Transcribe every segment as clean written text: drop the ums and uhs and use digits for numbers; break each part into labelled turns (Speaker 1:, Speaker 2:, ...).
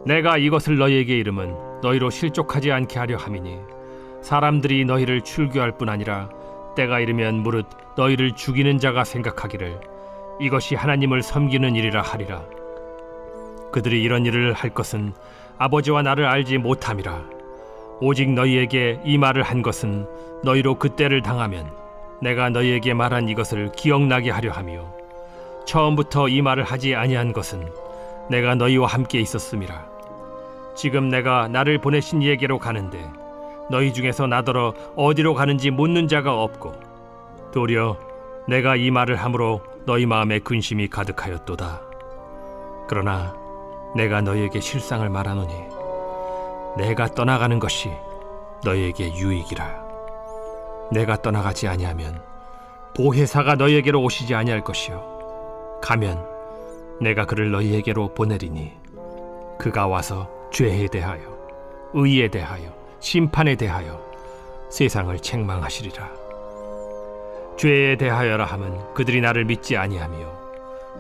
Speaker 1: 내가 이것을 너희에게 이름은 너희로 실족하지 않게 하려 함이니 사람들이 너희를 출교할 뿐 아니라 때가 이르면 무릇 너희를 죽이는 자가 생각하기를 이것이 하나님을 섬기는 일이라 하리라. 그들이 이런 일을 할 것은 아버지와 나를 알지 못함이라. 오직 너희에게 이 말을 한 것은 너희로 그때를 당하면 내가 너희에게 말한 이것을 기억나게 하려 함이요 처음부터 이 말을 하지 아니한 것은 내가 너희와 함께 있었음이라. 지금 내가 나를 보내신 이에게로 가는데 너희 중에서 나더러 어디로 가는지 묻는 자가 없고 도리어 내가 이 말을 함으로 너희 마음에 근심이 가득하였도다. 그러나 내가 너희에게 실상을 말하노니 내가 떠나가는 것이 너희에게 유익이라. 내가 떠나가지 아니하면 보혜사가 너희에게로 오시지 아니할 것이요 가면 내가 그를 너희에게로 보내리니 그가 와서 죄에 대하여 의에 대하여 심판에 대하여 세상을 책망하시리라. 죄에 대하여라 함은 그들이 나를 믿지 아니하며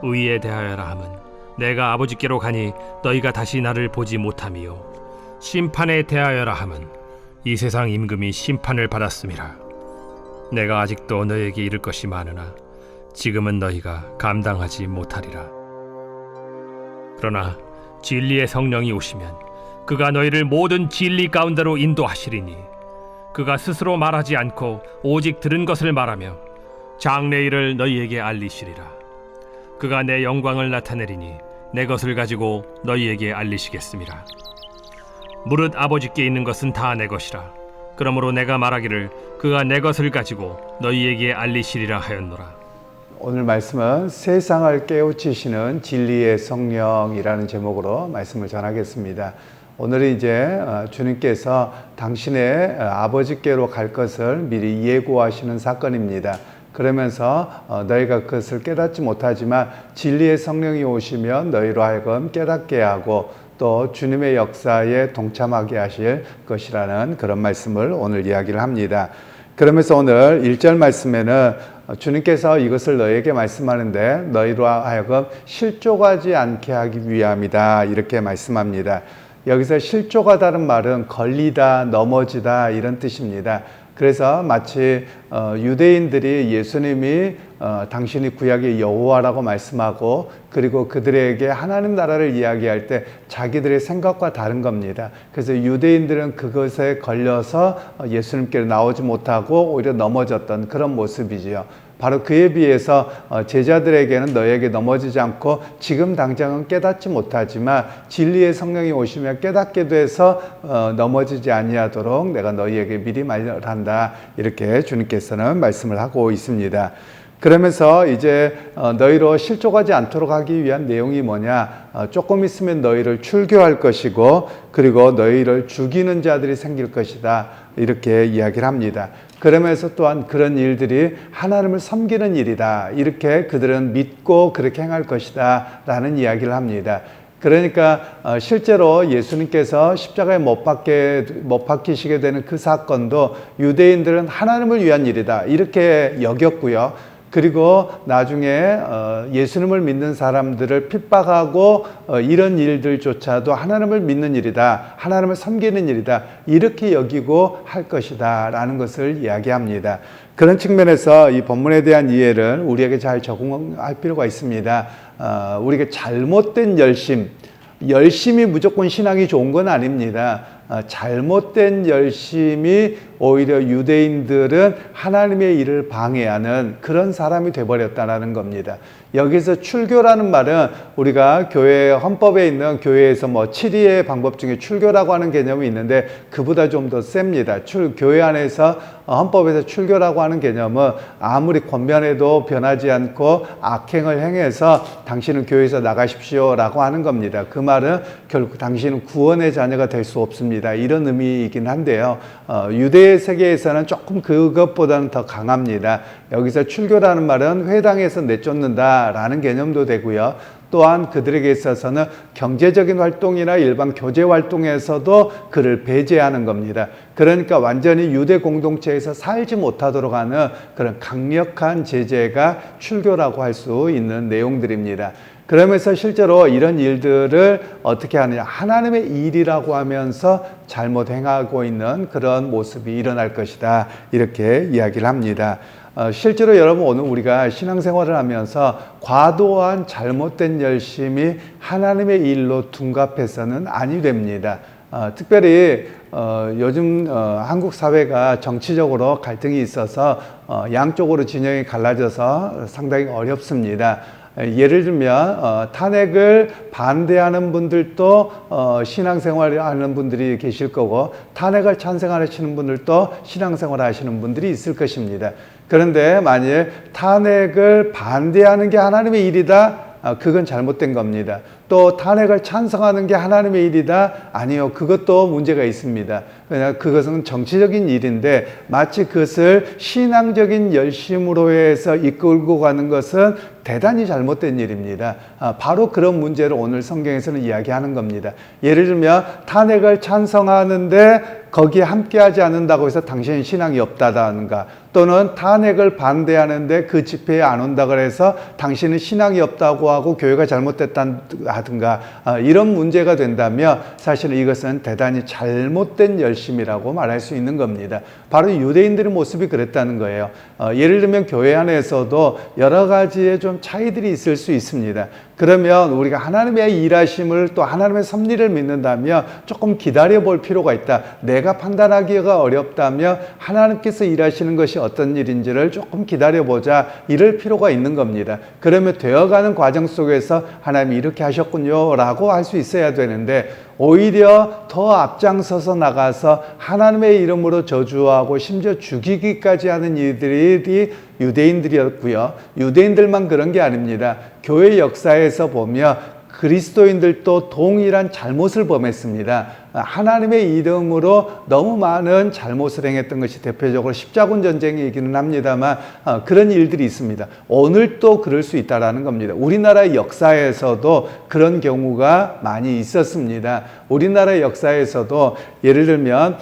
Speaker 1: 의에 대하여라 함은 내가 아버지께로 가니 너희가 다시 나를 보지 못하며 심판에 대하여라 함은 이 세상 임금이 심판을 받았음이라. 내가 아직도 너희에게 이를 것이 많으나 지금은 너희가 감당하지 못하리라. 그러나 진리의 성령이 오시면 그가 너희를 모든 진리 가운데로 인도하시리니 그가 스스로 말하지 않고 오직 들은 것을 말하며 장래일을 너희에게 알리시리라. 그가 내 영광을 나타내리니 내 것을 가지고 너희에게 알리시겠음이라. 무릇 아버지께 있는 것은 다 내 것이라. 그러므로 내가 말하기를 그가 내 것을 가지고 너희에게 알리시리라 하였노라.
Speaker 2: 오늘 말씀은 세상을 깨우치시는 진리의 성령이라는 제목으로 말씀을 전하겠습니다. 오늘은 이제 주님께서 당신의 아버지께로 갈 것을 미리 예고하시는 사건입니다. 그러면서 너희가 그것을 깨닫지 못하지만 진리의 성령이 오시면 너희로 하여금 깨닫게 하고 또 주님의 역사에 동참하게 하실 것이라는 그런 말씀을 오늘 이야기를 합니다. 그러면서 오늘 1절 말씀에는 주님께서 이것을 너희에게 말씀하는데 너희로 하여금 실족하지 않게 하기 위함이다 이렇게 말씀합니다. 여기서 실족하다는 말은 걸리다, 넘어지다 이런 뜻입니다. 그래서 마치 유대인들이 예수님이 당신이 구약의 여호와라고 말씀하고 그리고 그들에게 하나님 나라를 이야기할 때 자기들의 생각과 다른 겁니다. 그래서 유대인들은 그것에 걸려서 예수님께로 나오지 못하고 오히려 넘어졌던 그런 모습이지요. 바로 그에 비해서 제자들에게는 너희에게 넘어지지 않고 지금 당장은 깨닫지 못하지만 진리의 성령이 오시면 깨닫게 돼서 넘어지지 아니하도록 내가 너희에게 미리 말한다 이렇게 주님께서는 말씀을 하고 있습니다. 그러면서 이제 너희로 실족하지 않도록 하기 위한 내용이 뭐냐, 조금 있으면 너희를 출교할 것이고 그리고 너희를 죽이는 자들이 생길 것이다 이렇게 이야기를 합니다. 그러면서 또한 그런 일들이 하나님을 섬기는 일이다 이렇게 그들은 믿고 그렇게 행할 것이다 라는 이야기를 합니다. 그러니까 실제로 예수님께서 십자가에 못 박히시게 되는 그 사건도 유대인들은 하나님을 위한 일이다 이렇게 여겼고요. 그리고 나중에 예수님을 믿는 사람들을 핍박하고 이런 일들조차도 하나님을 믿는 일이다, 하나님을 섬기는 일이다 이렇게 여기고 할 것이다 라는 것을 이야기합니다. 그런 측면에서 이 본문에 대한 이해를 우리에게 잘 적용할 필요가 있습니다. 우리가 잘못된 열심이 무조건 신앙이 좋은 건 아닙니다. 잘못된 열심이 오히려 유대인들은 하나님의 일을 방해하는 그런 사람이 되어버렸다는 겁니다. 여기서 출교라는 말은 우리가 교회 헌법에 있는 교회에서 7위의 방법 중에 출교라고 하는 개념이 있는데 그보다 좀 더 셉니다. 교회 안에서 헌법에서 출교라고 하는 개념은 아무리 권면해도 변하지 않고 악행을 행해서 당신은 교회에서 나가십시오 라고 하는 겁니다. 그 말은 결국 당신은 구원의 자녀가 될 수 없습니다 이런 의미이긴 한데요. 유대 세계에서는 조금 그것보다는 더 강합니다. 여기서 출교라는 말은 회당에서 내쫓는다 라는 개념도 되고요. 또한 그들에게 있어서는 경제적인 활동이나 일반 교제 활동에서도 그를 배제하는 겁니다. 그러니까 완전히 유대 공동체에서 살지 못하도록 하는 그런 강력한 제재가 출교라고 할 수 있는 내용들입니다. 그러면서 실제로 이런 일들을 어떻게 하느냐, 하나님의 일이라고 하면서 잘못 행하고 있는 그런 모습이 일어날 것이다, 이렇게 이야기를 합니다. 실제로 여러분, 오늘 우리가 신앙생활을 하면서 과도한 잘못된 열심이 하나님의 일로 둔갑해서는 아니 됩니다. 특별히 요즘 한국 사회가 정치적으로 갈등이 있어서 양쪽으로 진영이 갈라져서 상당히 어렵습니다. 예를 들면 탄핵을 반대하는 분들도 신앙생활을 하는 분들이 계실 거고, 탄핵을 찬성하시는 분들도 신앙생활을 하시는 분들이 있을 것입니다. 그런데 만일 탄핵을 반대하는 게 하나님의 일이다, 그건 잘못된 겁니다. 또 탄핵을 찬성하는 게 하나님의 일이다? 아니요, 그것도 문제가 있습니다. 왜냐하면 그것은 정치적인 일인데 마치 그것을 신앙적인 열심으로 해서 이끌고 가는 것은 대단히 잘못된 일입니다. 바로 그런 문제를 오늘 성경에서는 이야기하는 겁니다. 예를 들면 탄핵을 찬성하는데 거기에 함께하지 않는다고 해서 당신은 신앙이 없다든가, 또는 탄핵을 반대하는데 그 집회에 안 온다고 해서 당신은 신앙이 없다고 하고 교회가 잘못됐다든가, 이런 문제가 된다면 사실 이것은 대단히 잘못된 열심이라고 말할 수 있는 겁니다. 바로 유대인들의 모습이 그랬다는 거예요. 예를 들면 교회 안에서도 여러 가지의 좀 차이들이 있을 수 있습니다. 그러면 우리가 하나님의 일하심을, 또 하나님의 섭리를 믿는다면 조금 기다려 볼 필요가 있다. 내가 판단하기가 어렵다면 하나님께서 일하시는 것이 어떤 일인지를 조금 기다려 보자, 이럴 필요가 있는 겁니다. 그러면 되어가는 과정 속에서 하나님이 이렇게 하셨군요 라고 할 수 있어야 되는데, 오히려 더 앞장서서 나가서 하나님의 이름으로 저주하고 심지어 죽이기까지 하는 이들이 유대인들이었고요. 유대인들만 그런 게 아닙니다. 교회 역사에서 보면 그리스도인들도 동일한 잘못을 범했습니다. 하나님의 이름으로 너무 많은 잘못을 행했던 것이 대표적으로 십자군 전쟁이기는 합니다만 그런 일들이 있습니다. 오늘도 그럴 수 있다는 겁니다. 우리나라 역사에서도 그런 경우가 많이 있었습니다. 우리나라 역사에서도 예를 들면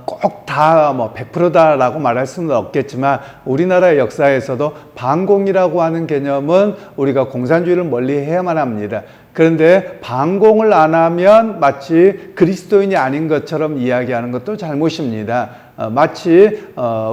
Speaker 2: 꼭 다 100%다라고 말할 수는 없겠지만, 우리나라 역사에서도 반공이라고 하는 개념은 우리가 공산주의를 멀리 해야만 합니다. 그런데 반공을 안 하면 마치 그리스도인이 아닌 것처럼 이야기하는 것도 잘못입니다. 마치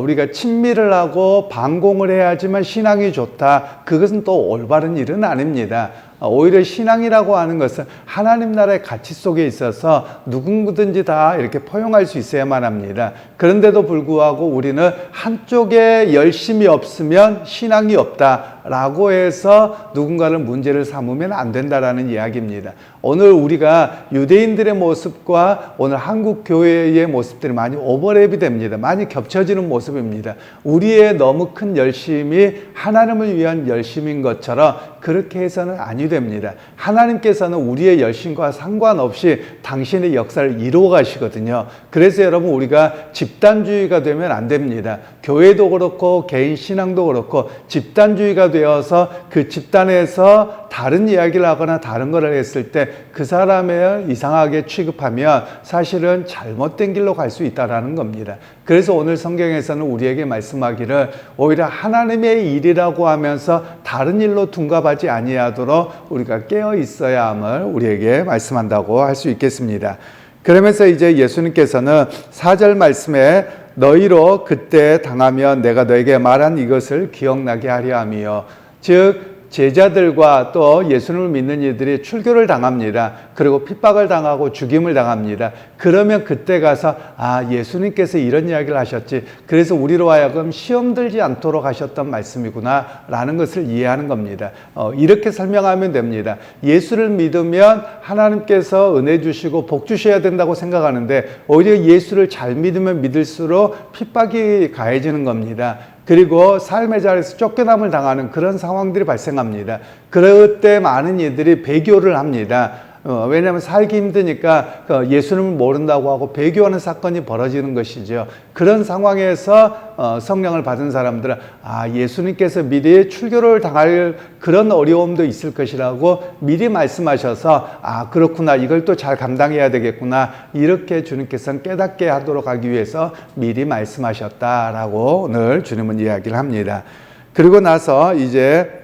Speaker 2: 우리가 친밀을 하고 반공을 해야지만 신앙이 좋다, 그것은 또 올바른 일은 아닙니다. 오히려 신앙이라고 하는 것은 하나님 나라의 가치 속에 있어서 누구든지 다 이렇게 포용할 수 있어야만 합니다. 그런데도 불구하고 우리는 한쪽에 열심이 없으면 신앙이 없다라고 해서 누군가를 문제를 삼으면 안 된다라는 이야기입니다. 오늘 우리가 유대인들의 모습과 오늘 한국 교회의 모습들이 많이 오버랩이 됩니다. 많이 겹쳐지는 모습입니다. 우리의 너무 큰 열심이 하나님을 위한 열심인 것처럼 그렇게 해서는 아니 됩니다. 하나님께서는 우리의 열심과 상관없이 당신의 역사를 이루어 가시거든요. 그래서 여러분, 우리가 집단주의가 되면 안 됩니다. 교회도 그렇고 개인 신앙도 그렇고 집단주의가 되어서 그 집단에서 다른 이야기를 하거나 다른 걸 했을 때 그 사람을 이상하게 취급하면 사실은 잘못된 길로 갈 수 있다는 겁니다. 그래서 오늘 성경에서는 우리에게 말씀하기를 오히려 하나님의 일이라고 하면서 다른 일로 둔갑하지 아니하도록 우리가 깨어 있어야 함을 우리에게 말씀한다고 할 수 있겠습니다. 그러면서 이제 예수님께서는 4절 말씀에 너희로 그때 당하면 내가 너에게 말한 이것을 기억나게 하려 함이요. 즉 제자들과 또 예수님을 믿는 이들이 출교를 당합니다. 그리고 핍박을 당하고 죽임을 당합니다. 그러면 그때 가서 예수님께서 이런 이야기를 하셨지, 그래서 우리로 하여금 시험 들지 않도록 하셨던 말씀이구나 라는 것을 이해하는 겁니다. 이렇게 설명하면 됩니다. 예수를 믿으면 하나님께서 은혜 주시고 복 주셔야 된다고 생각하는데 오히려 예수를 잘 믿으면 믿을수록 핍박이 가해지는 겁니다. 그리고 삶의 자리에서 쫓겨남을 당하는 그런 상황들이 발생합니다. 그럴 때 많은 이들이 배교를 합니다. 왜냐하면 살기 힘드니까 예수님을 모른다고 하고 배교하는 사건이 벌어지는 것이죠. 그런 상황에서 성령을 받은 사람들은 예수님께서 미리 출교를 당할 그런 어려움도 있을 것이라고 미리 말씀하셔서 그렇구나, 이걸 또 잘 감당해야 되겠구나, 이렇게 주님께서는 깨닫게 하도록 하기 위해서 미리 말씀하셨다라고 오늘 주님은 이야기를 합니다. 그리고 나서 이제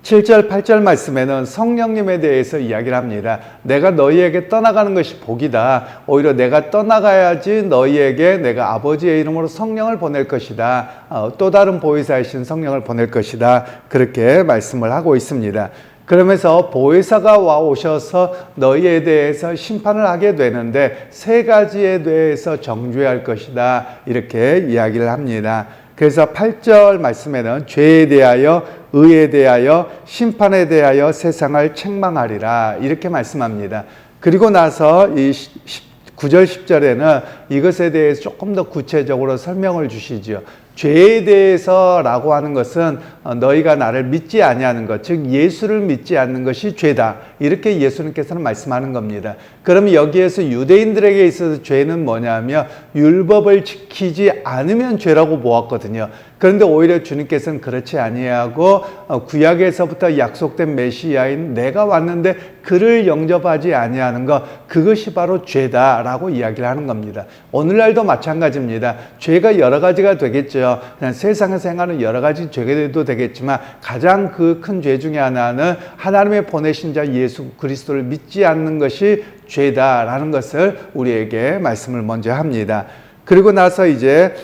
Speaker 2: 7절, 8절 말씀에는 성령님에 대해서 이야기를 합니다. 내가 너희에게 떠나가는 것이 복이다. 오히려 내가 떠나가야지 너희에게 내가 아버지의 이름으로 성령을 보낼 것이다. 또 다른 보혜사이신 성령을 보낼 것이다. 그렇게 말씀을 하고 있습니다. 그러면서 보혜사가 와 오셔서 너희에 대해서 심판을 하게 되는데 세 가지에 대해서 정죄할 것이다. 이렇게 이야기를 합니다. 그래서 8절 말씀에는 죄에 대하여, 의에 대하여, 심판에 대하여 세상을 책망하리라 이렇게 말씀합니다. 그리고 나서 이 9절 10절에는 이것에 대해서 조금 더 구체적으로 설명을 주시죠. 죄에 대해서라고 하는 것은 너희가 나를 믿지 아니하는 것, 즉 예수를 믿지 않는 것이 죄다. 이렇게 예수님께서는 말씀하는 겁니다. 그러면 여기에서 유대인들에게 있어서 죄는 뭐냐면 율법을 지키지 않으면 죄라고 보았거든요. 그런데 오히려 주님께서는 그렇지 아니하고 구약에서부터 약속된 메시아인 내가 왔는데 그를 영접하지 아니하는 것, 그것이 바로 죄다라고 이야기를 하는 겁니다. 오늘날도 마찬가지입니다. 죄가 여러 가지가 되겠죠. 그냥 세상에서 행하는 여러 가지 죄도 되겠지만 가장 그 큰 죄 중에 하나는 하나님의 보내신 자 예수 그리스도를 믿지 않는 것이 죄다라는 것을 우리에게 말씀을 먼저 합니다. 그리고 나서 이제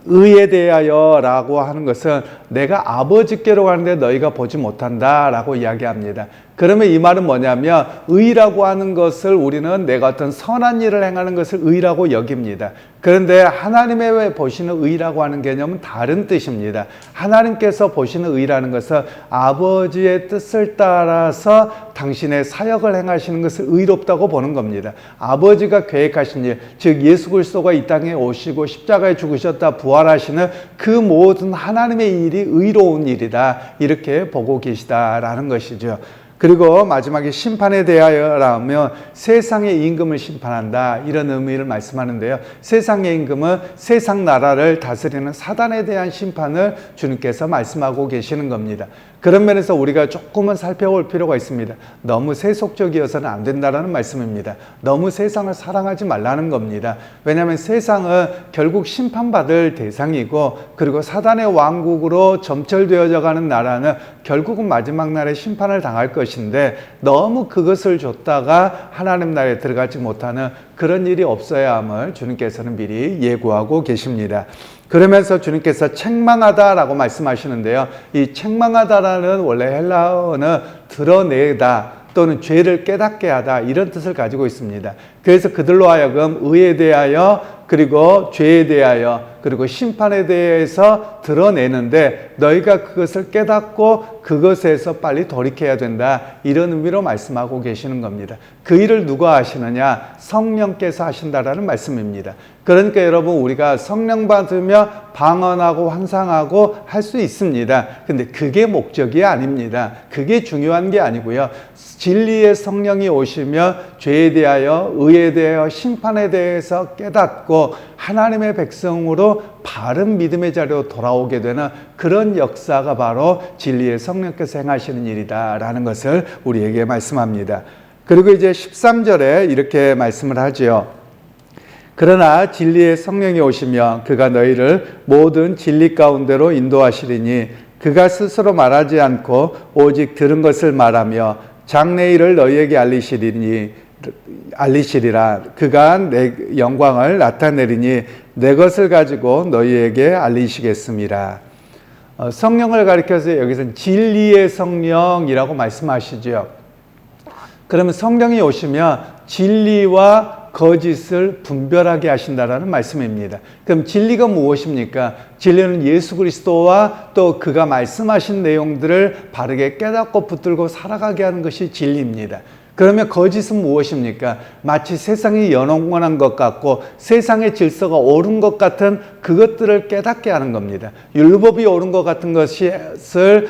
Speaker 2: 의에 대하여 라고 하는 것은 내가 아버지께로 가는데 너희가 보지 못한다 라고 이야기합니다. 그러면 이 말은 뭐냐면 의라고 하는 것을 우리는 내가 어떤 선한 일을 행하는 것을 의라고 여깁니다. 그런데 하나님의 보시는 의라고 하는 개념은 다른 뜻입니다. 하나님께서 보시는 의라는 것은 아버지의 뜻을 따라서 당신의 사역을 행하시는 것을 의롭다고 보는 겁니다. 아버지가 계획하신 일, 즉 예수 그리스도가 이 땅에 오시고 십자가에 죽으셨다 부활하시는 그 모든 하나님의 일이 의로운 일이다 이렇게 보고 계시다라는 것이죠. 그리고 마지막에 심판에 대하여라면 세상의 임금을 심판한다 이런 의미를 말씀하는데요. 세상의 임금은 세상 나라를 다스리는 사단에 대한 심판을 주님께서 말씀하고 계시는 겁니다. 그런 면에서 우리가 조금은 살펴볼 필요가 있습니다. 너무 세속적이어서는 안 된다는 말씀입니다. 너무 세상을 사랑하지 말라는 겁니다. 왜냐하면 세상은 결국 심판받을 대상이고 그리고 사단의 왕국으로 점철되어져 가는 나라는 결국은 마지막 날에 심판을 당할 것인데 너무 그것을 줬다가 하나님 나라에 들어가지 못하는 그런 일이 없어야 함을 주님께서는 미리 예고하고 계십니다. 그러면서 주님께서 책망하다라고 말씀하시는데요. 이 책망하다라는 원래 헬라어는 드러내다 또는 죄를 깨닫게 하다 이런 뜻을 가지고 있습니다. 그래서 그들로 하여금 의에 대하여 그리고 죄에 대하여 그리고 심판에 대해서 드러내는데 너희가 그것을 깨닫고 그것에서 빨리 돌이켜야 된다 이런 의미로 말씀하고 계시는 겁니다. 그 일을 누가 하시느냐? 성령께서 하신다라는 말씀입니다. 그러니까 여러분 우리가 성령 받으며 방언하고 환상하고 할 수 있습니다. 근데 그게 목적이 아닙니다. 그게 중요한 게 아니고요. 진리의 성령이 오시며 죄에 대하여 의에 대하여 심판에 대해서 깨닫고 하나님의 백성으로 바른 믿음의 자리로 돌아오게 되는 그런 역사가 바로 진리의 성령께서 행하시는 일이다라는 것을 우리에게 말씀합니다. 그리고 이제 13절에 이렇게 말씀을 하지요. 그러나 진리의 성령이 오시며 그가 너희를 모든 진리 가운데로 인도하시리니 그가 스스로 말하지 않고 오직 들은 것을 말하며 장래일을 너희에게 알리시리라. 그가 내 영광을 나타내리니 내 것을 가지고 너희에게 알리시겠습니다. 성령을 가리켜서 여기서는 진리의 성령이라고 말씀하시죠. 그러면 성령이 오시면 진리와 거짓을 분별하게 하신다라는 말씀입니다. 그럼 진리가 무엇입니까? 진리는 예수 그리스도와 또 그가 말씀하신 내용들을 바르게 깨닫고 붙들고 살아가게 하는 것이 진리입니다. 그러면 거짓은 무엇입니까? 마치 세상이 영원한 것 같고 세상의 질서가 옳은 것 같은 그것들을 깨닫게 하는 겁니다. 율법이 옳은 것 같은 것을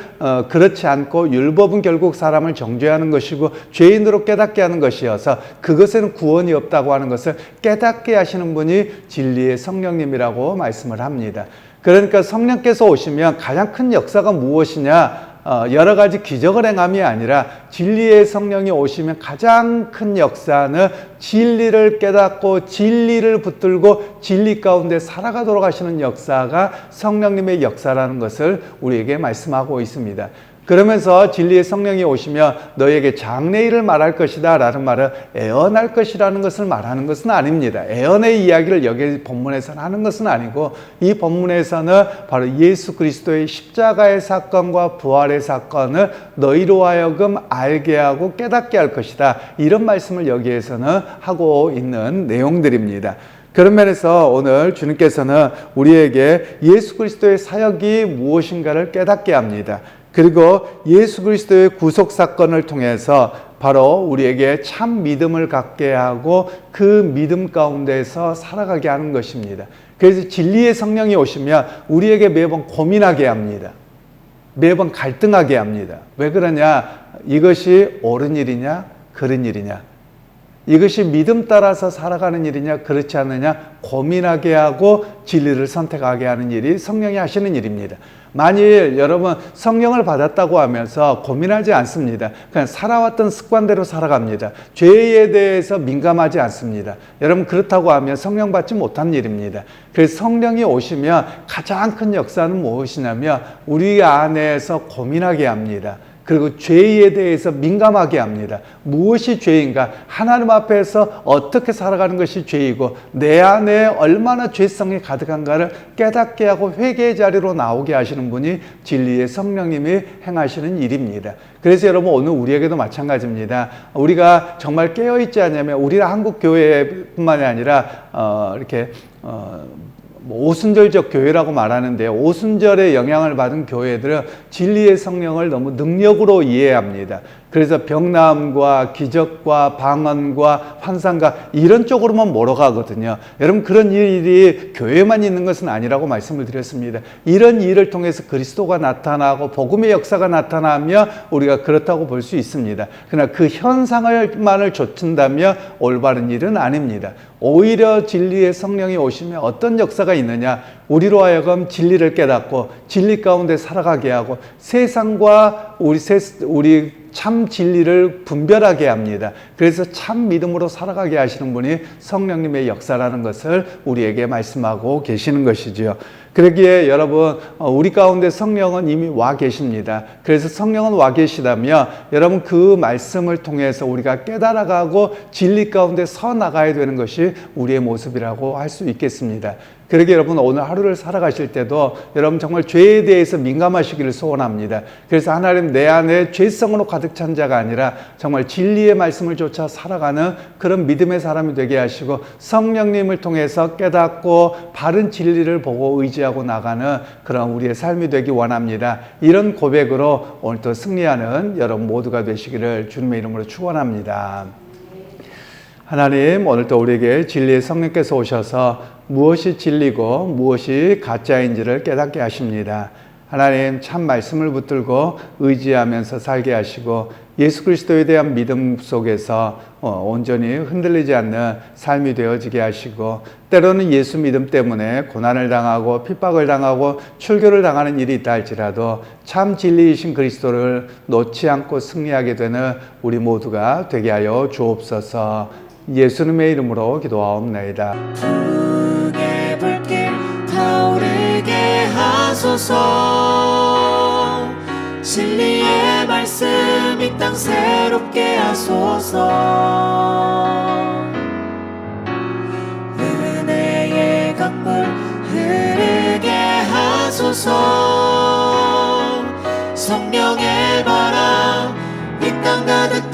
Speaker 2: 그렇지 않고 율법은 결국 사람을 정죄하는 것이고 죄인으로 깨닫게 하는 것이어서 그것에는 구원이 없다고 하는 것을 깨닫게 하시는 분이 진리의 성령님이라고 말씀을 합니다. 그러니까 성령께서 오시면 가장 큰 역사가 무엇이냐? 여러 가지 기적을 행함이 아니라 진리의 성령이 오시면 가장 큰 역사는 진리를 깨닫고 진리를 붙들고 진리 가운데 살아가도록 하시는 역사가 성령님의 역사라는 것을 우리에게 말씀하고 있습니다. 그러면서 진리의 성령이 오시면 너희에게 장래일을 말할 것이다 라는 말은 애언할 것이라는 것을 말하는 것은 아닙니다. 애언의 이야기를 여기 본문에서는 하는 것은 아니고 이 본문에서는 바로 예수 그리스도의 십자가의 사건과 부활의 사건을 너희로 하여금 알게 하고 깨닫게 할 것이다. 이런 말씀을 여기에서는 하고 있는 내용들입니다. 그런 면에서 오늘 주님께서는 우리에게 예수 그리스도의 사역이 무엇인가를 깨닫게 합니다. 그리고 예수 그리스도의 구속 사건을 통해서 바로 우리에게 참 믿음을 갖게 하고 그 믿음 가운데서 살아가게 하는 것입니다. 그래서 진리의 성령이 오시면 우리에게 매번 고민하게 합니다. 매번 갈등하게 합니다. 왜 그러냐? 이것이 옳은 일이냐? 그른 일이냐? 이것이 믿음 따라서 살아가는 일이냐? 그렇지 않느냐? 고민하게 하고 진리를 선택하게 하는 일이 성령이 하시는 일입니다. 만일 여러분 성령을 받았다고 하면서 고민하지 않습니다. 그냥 살아왔던 습관대로 살아갑니다. 죄에 대해서 민감하지 않습니다. 여러분 그렇다고 하면 성령 받지 못한 일입니다. 그래서 성령이 오시면 가장 큰 역사는 무엇이냐면 우리 안에서 고민하게 합니다. 그리고 죄에 대해서 민감하게 합니다. 무엇이 죄인가? 하나님 앞에서 어떻게 살아가는 것이 죄이고 내 안에 얼마나 죄성이 가득한가를 깨닫게 하고 회개의 자리로 나오게 하시는 분이 진리의 성령님이 행하시는 일입니다. 그래서 여러분 오늘 우리에게도 마찬가지입니다. 우리가 정말 깨어있지 않냐면 우리가 한국 교회뿐만이 아니라 오순절적 교회라고 말하는데 오순절의 영향을 받은 교회들은 진리의 성령을 너무 능력으로 이해합니다. 그래서 병나음과 기적과 방언과 환상과 이런 쪽으로만 몰아가거든요. 여러분 그런 일이 교회만 있는 것은 아니라고 말씀을 드렸습니다. 이런 일을 통해서 그리스도가 나타나고 복음의 역사가 나타나면 우리가 그렇다고 볼 수 있습니다. 그러나 그 현상을만을 좇는다면 올바른 일은 아닙니다. 오히려 진리의 성령이 오시면 어떤 역사가 있느냐? 우리로 하여금 진리를 깨닫고 진리 가운데 살아가게 하고 세상과 우리 참 진리를 분별하게 합니다. 그래서 참 믿음으로 살아가게 하시는 분이 성령님의 역사라는 것을 우리에게 말씀하고 계시는 것이지요. 그러기에 여러분 우리 가운데 성령은 이미 와 계십니다. 그래서 성령은 와 계시다면 여러분 그 말씀을 통해서 우리가 깨달아가고 진리 가운데 서 나가야 되는 것이 우리의 모습이라고 할 수 있겠습니다. 그러기에 여러분 오늘 하루를 살아가실 때도 여러분 정말 죄에 대해서 민감하시기를 소원합니다. 그래서 하나님 내 안에 죄성으로 가득 찬 자가 아니라 정말 진리의 말씀을 쫓아 살아가는 그런 믿음의 사람이 되게 하시고 성령님을 통해서 깨닫고 바른 진리를 보고 의지하고 나가는 그런 우리의 삶이 되기 원합니다. 이런 고백으로 오늘도 승리하는 여러분 모두가 되시기를 주님의 이름으로 축원합니다. 하나님 오늘도 우리에게 진리의 성령께서 오셔서 무엇이 진리고 무엇이 가짜인지를 깨닫게 하십니다. 하나님 참 말씀을 붙들고 의지하면서 살게 하시고 예수 그리스도에 대한 믿음 속에서 온전히 흔들리지 않는 삶이 되어지게 하시고 때로는 예수 믿음 때문에 고난을 당하고 핍박을 당하고 출교를 당하는 일이 있다 할지라도 참 진리이신 그리스도를 놓지 않고 승리하게 되는 우리 모두가 되게 하여 주옵소서. 예수님의 이름으로 기도하옵나이다.
Speaker 3: 풍의 불길 타오르게 하소서. 진리의 말씀 이 땅 새롭게 하소서. 은혜의 강물 흐르게 하소서. 성령의 바람 이 땅 가득